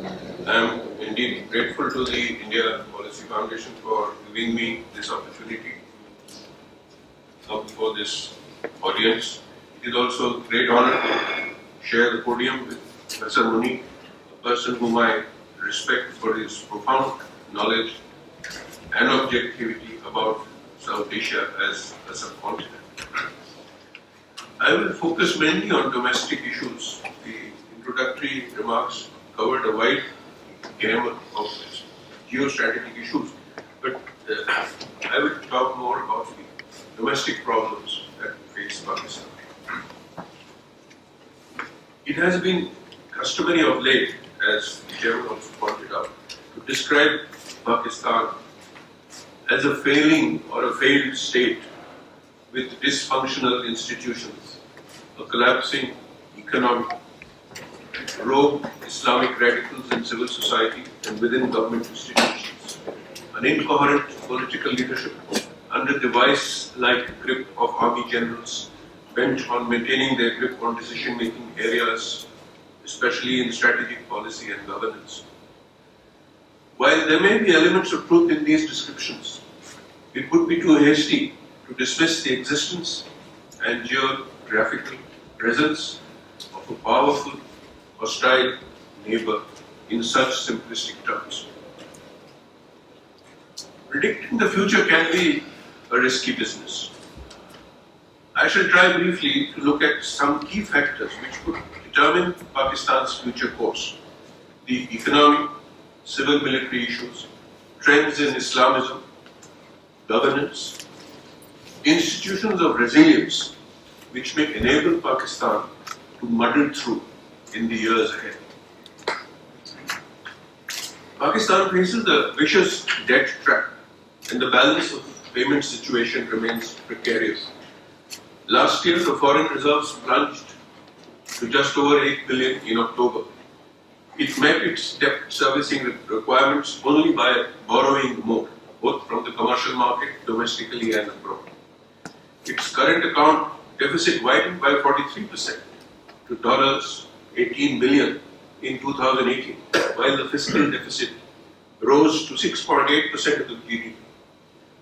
I am indeed grateful to the India Policy Foundation for giving me this opportunity to come before this audience. It is also a great honor to share the podium with Professor Muni, a person whom I respect for his profound knowledge and objectivity about South Asia as a subcontinent. I will focus mainly on domestic issues. The introductory remarks covered a wide gamut of geostrategic issues, but I will talk more about the domestic problems that face Pakistan. It has been customary of late, as the Chairman also pointed out, to describe Pakistan as a failing or a failed state with dysfunctional institutions, a collapsing economy, rogue Islamic radicals in civil society and within government institutions, an incoherent political leadership under the vice-like grip of army generals bent on maintaining their grip on decision-making areas, especially in strategic policy and governance. While there may be elements of truth in these descriptions, it would be too hasty to dismiss the existence and geographical presence of a powerful, hostile neighbor in such simplistic terms. Predicting the future can be a risky business. I shall try briefly to look at some key factors which could determine Pakistan's future course: the economic, civil-military issues, trends in Islamism, governance, institutions of resilience which may enable Pakistan to muddle through in the years ahead. Pakistan faces a vicious debt trap and the balance of payment situation remains precarious. Last year, the foreign reserves plunged to just over 8 billion in October. It met its debt servicing requirements only by borrowing more, both from the commercial market, domestically and abroad. Its current account deficit widened by 43% to $18 billion in 2018, while the fiscal deficit rose to 6.8% of the GDP.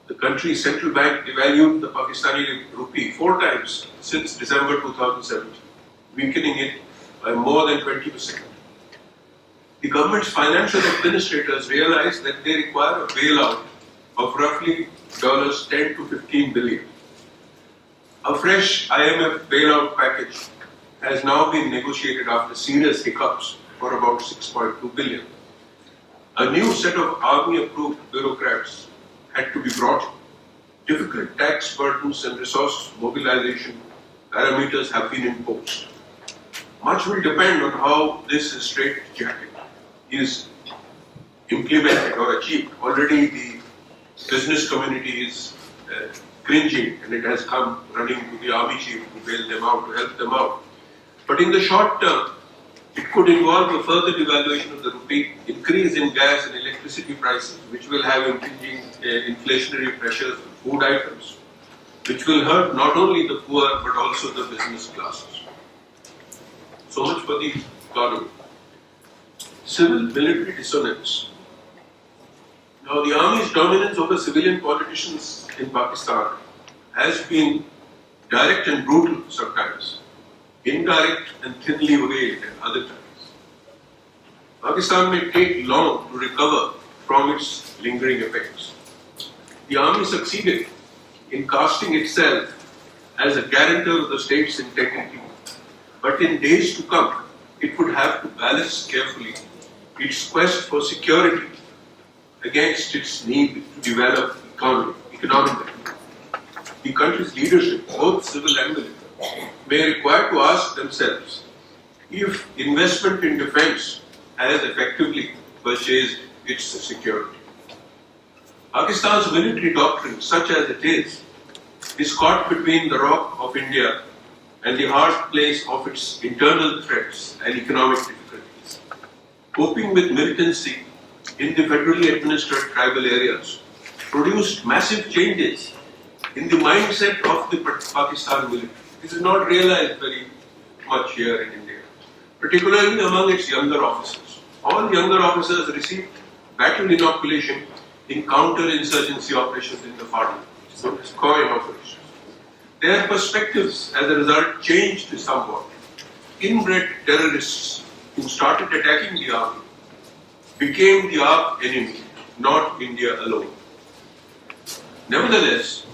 The country's central bank devalued the Pakistani rupee 4 times since December 2017, weakening it by more than 20%. The government's financial administrators realized that they require a bailout of roughly $10 to 15 billion. A fresh IMF bailout package has now been negotiated after serious hiccups for about 6.2 billion. A new set of army-approved bureaucrats had to be brought in. Difficult tax burdens and resource mobilization parameters have been imposed. Much will depend on how this straitjacket is implemented or achieved. Already the business community is cringing and it has come running to the army chief to bail them out, to help them out. But in the short term, it could involve a further devaluation of the rupee, increase in gas and electricity prices, which will have impinging inflationary pressures on food items, which will hurt not only the poor but also the business classes. So much for the economy. Civil-military dissonance. Now, the army's dominance over civilian politicians in Pakistan has been direct and brutal sometimes, indirect and thinly veiled at other times. Pakistan may take long to recover from its lingering effects. The army succeeded in casting itself as a guarantor of the state's integrity, but in days to come, it would have to balance carefully its quest for security against its need to develop economically. The country's leadership, both civil and military, may require to ask themselves if investment in defense has effectively purchased its security. Pakistan's military doctrine, such as it is caught between the rock of India and the hard place of its internal threats and economic difficulties. Coping with militancy in the federally administered tribal areas produced massive changes in the mindset of the Pakistan military. This is not realized very much here in India, particularly among its younger officers. all younger officers received battle inoculation in counter-insurgency operations in the Far East, known as COIN operations. Their perspectives, as a result, changed somewhat. Inbred terrorists who started attacking the army became the arch enemy, not India alone. Nevertheless,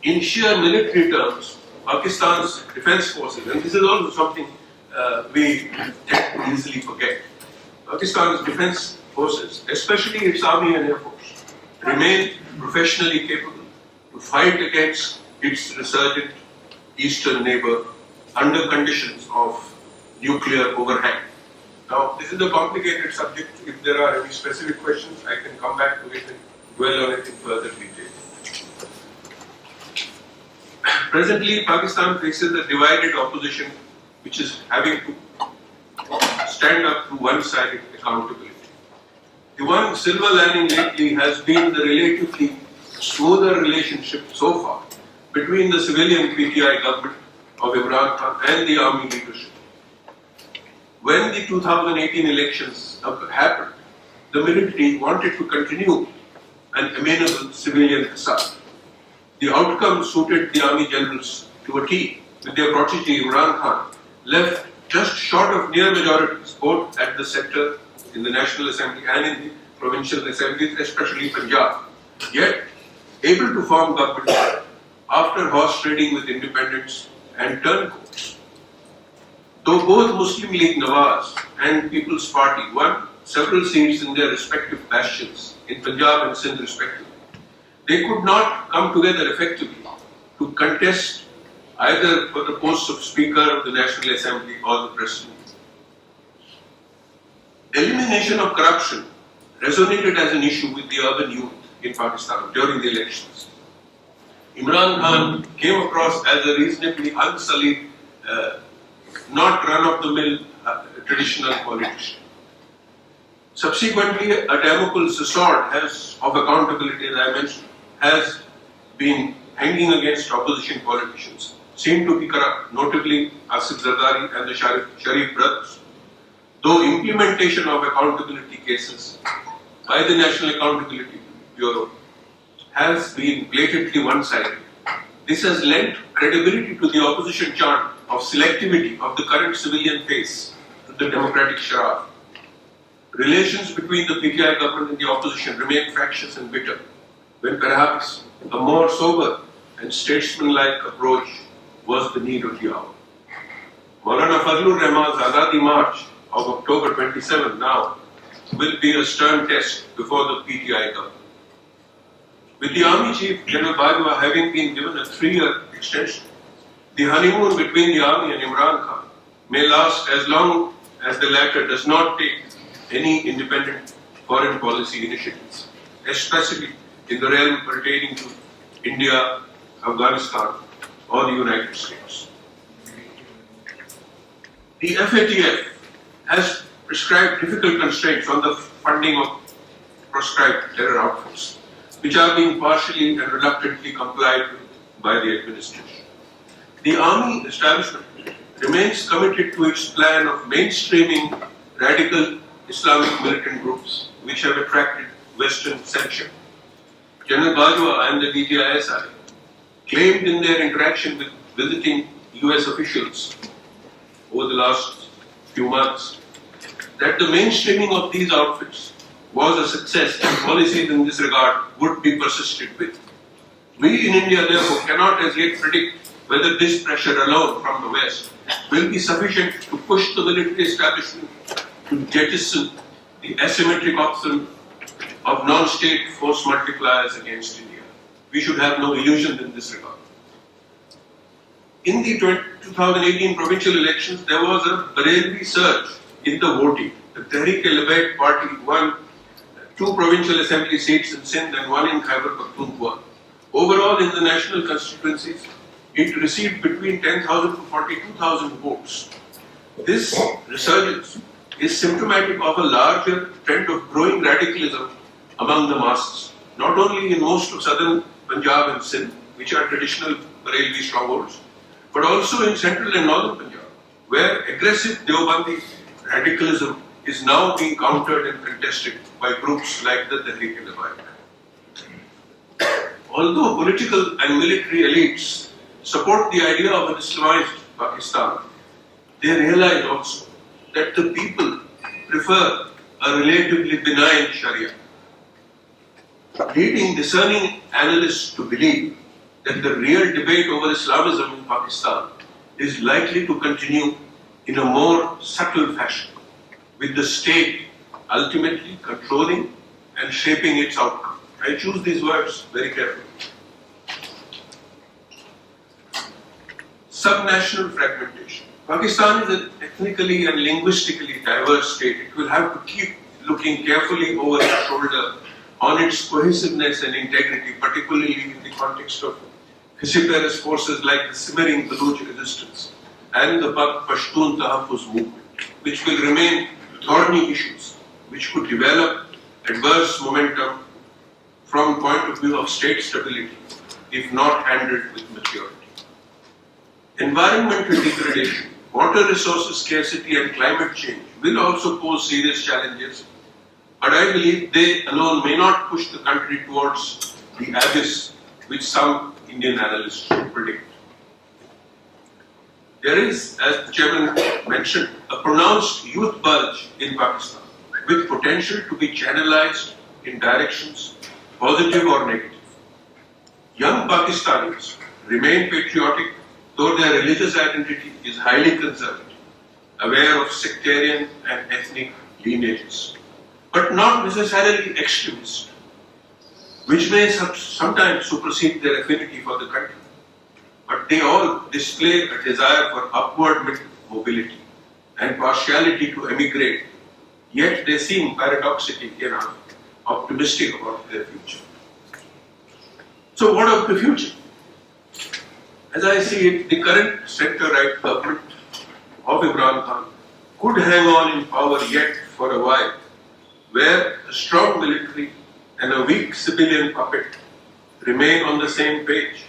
in sheer military terms, Pakistan's defense forces, and this is also something we tend to easily forget, Pakistan's defense forces, especially its army and air force, remain professionally capable to fight against its resurgent eastern neighbor under conditions of nuclear overhang. Now, this is a complicated subject. If there are any specific questions, I can come back to it and dwell on it in further detail. Presently, Pakistan faces a divided opposition which is having to stand up to one-sided accountability. The one silver lining lately has been the relatively smoother relationship so far between the civilian PTI government of Imran Khan and the army leadership. When the 2018 elections happened, the military wanted to continue an amenable civilian facade. The outcome suited the army generals to a T, with their protege Imran Khan left just short of near majorities, both at the sector in the National Assembly and in the provincial assemblies, especially Punjab, yet able to form government after horse trading with independents and turncoats. Though both Muslim League Nawaz and People's Party won several seats in their respective bastions in Punjab and Sindh respectively, they could not come together effectively to contest either for the posts of Speaker of the National Assembly or the President. Elimination of corruption resonated as an issue with the urban youth in Pakistan during the elections. Imran Khan came across as a reasonably unsullied, not run-of-the-mill traditional politician. Subsequently, a Damocles sword of accountability, as I mentioned, has been hanging against opposition politicians, seem to be corrupt, notably Asif Zardari and the Sharif brothers. Though implementation of accountability cases by the National Accountability Bureau has been blatantly one-sided, this has lent credibility to the opposition chant of selectivity of the current civilian face to the democratic sharaf. Relations between the PTI government and the opposition remain fractious and bitter, when perhaps a more sober and statesmanlike approach was the need of the hour. Maulana Fazlur Rahman's Azadi March of October 27 now will be a stern test before the PTI government. With the Army Chief General Bajwa having been given a 3-year extension, the honeymoon between the Army and Imran Khan may last as long as the latter does not take any independent foreign policy initiatives, especially in the realm pertaining to India, Afghanistan, or the United States. The FATF has prescribed difficult constraints on the funding of proscribed terror outfits, which are being partially and reluctantly complied with by the administration. The army establishment remains committed to its plan of mainstreaming radical Islamic militant groups which have attracted Western censure. General Bajwa and the DGISI claimed in their interaction with visiting US officials over the last few months that the mainstreaming of these outfits was a success and policies in this regard would be persisted with. We in India therefore cannot as yet predict whether this pressure alone from the West will be sufficient to push the military establishment to jettison the asymmetric option of non-state force multipliers against India. We should have no illusions in this regard. In the 2018 provincial elections, there was a Barelvi surge in the voting. The Tehreek-e-Labad party won 2 provincial assembly seats in Sindh and 1 in Khyber Pakhtunkhwa. Overall, in the national constituencies, it received between 10,000 to 42,000 votes. This resurgence is symptomatic of a larger trend of growing radicalism among the masses, not only in most of southern Punjab and Sindh, which are traditional Barelvi strongholds, but also in central and northern Punjab, where aggressive Deobandi radicalism is now being countered and contested by groups like the Tehreek-e-Labbaik. Although political and military elites support the idea of an Islamized Pakistan, they realize also that the people prefer a relatively benign Sharia, leading discerning analysts to believe that the real debate over Islamism in Pakistan is likely to continue in a more subtle fashion, with the state ultimately controlling and shaping its outcome. I choose these words very carefully. Subnational fragmentation. Pakistan is an ethnically and linguistically diverse state. It will have to keep looking carefully over its shoulder on its cohesiveness and integrity, particularly in the context of vociferous forces like the simmering Baluch resistance and the Pashtun Tahaffuz movement, which will remain thorny issues which could develop adverse momentum from point of view of state stability if not handled with maturity. Environmental degradation, water resources scarcity and climate change will also pose serious challenges, but I believe they alone may not push the country towards the abyss which some Indian analysts predict. There is, as the chairman mentioned, a pronounced youth bulge in Pakistan with potential to be channelized in directions positive or negative. Young Pakistanis remain patriotic, though their religious identity is highly conservative, aware of sectarian and ethnic lineages, but not necessarily extremist, which may sometimes supersede their affinity for the country. But they all display a desire for upward mobility and partiality to emigrate, yet they seem paradoxically enough optimistic about their future. So what of the future? As I see it, the current center-right government of Imran Khan could hang on in power yet for a while, where a strong military and a weak civilian puppet remain on the same page.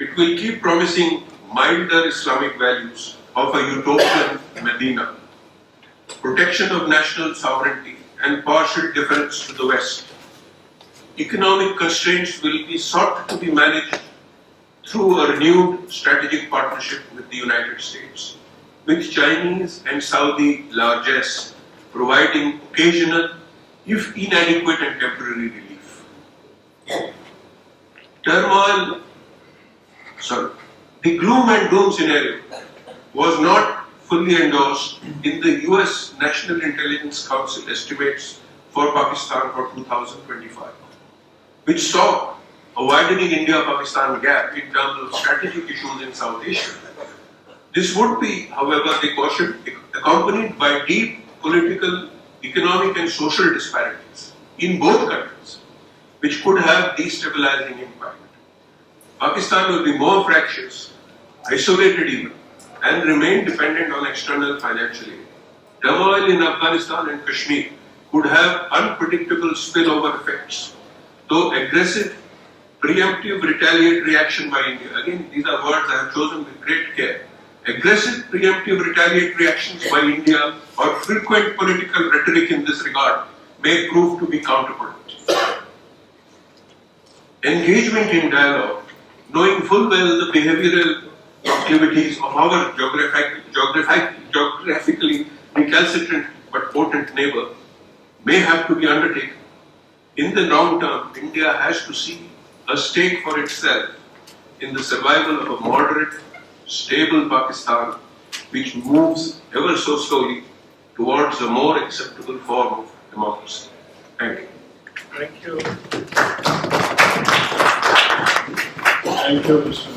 It will keep promising milder Islamic values of a utopian Medina, protection of national sovereignty and partial deference to the West. Economic constraints will be sought to be managed through a renewed strategic partnership with the United States, with Chinese and Saudi largesse providing occasional, if inadequate and temporary relief. The gloom and doom scenario was not fully endorsed in the US National Intelligence Council estimates for Pakistan for 2025, which saw a widening India-Pakistan gap in terms of strategic issues in South Asia. This would be, however, they cautioned, accompanied by deep political, economic and social disparities in both countries, which could have destabilizing impact. Pakistan will be more fractious, isolated even, and remain dependent on external financial aid. Turmoil in Afghanistan and Kashmir could have unpredictable spillover effects, though aggressive, preemptive, retaliatory action by India. Again, these are words I have chosen with great care. Aggressive, preemptive, retaliatory actions by India or frequent political rhetoric in this regard may prove to be counterproductive. Engagement in dialogue, knowing full well the behavioral proclivities of our geographically recalcitrant but potent neighbor, may have to be undertaken. In the long term, India has to see a stake for itself in the survival of a moderate, stable Pakistan which moves ever so slowly towards a more acceptable form of democracy. Thank you. Thank you. Thank you, Mr.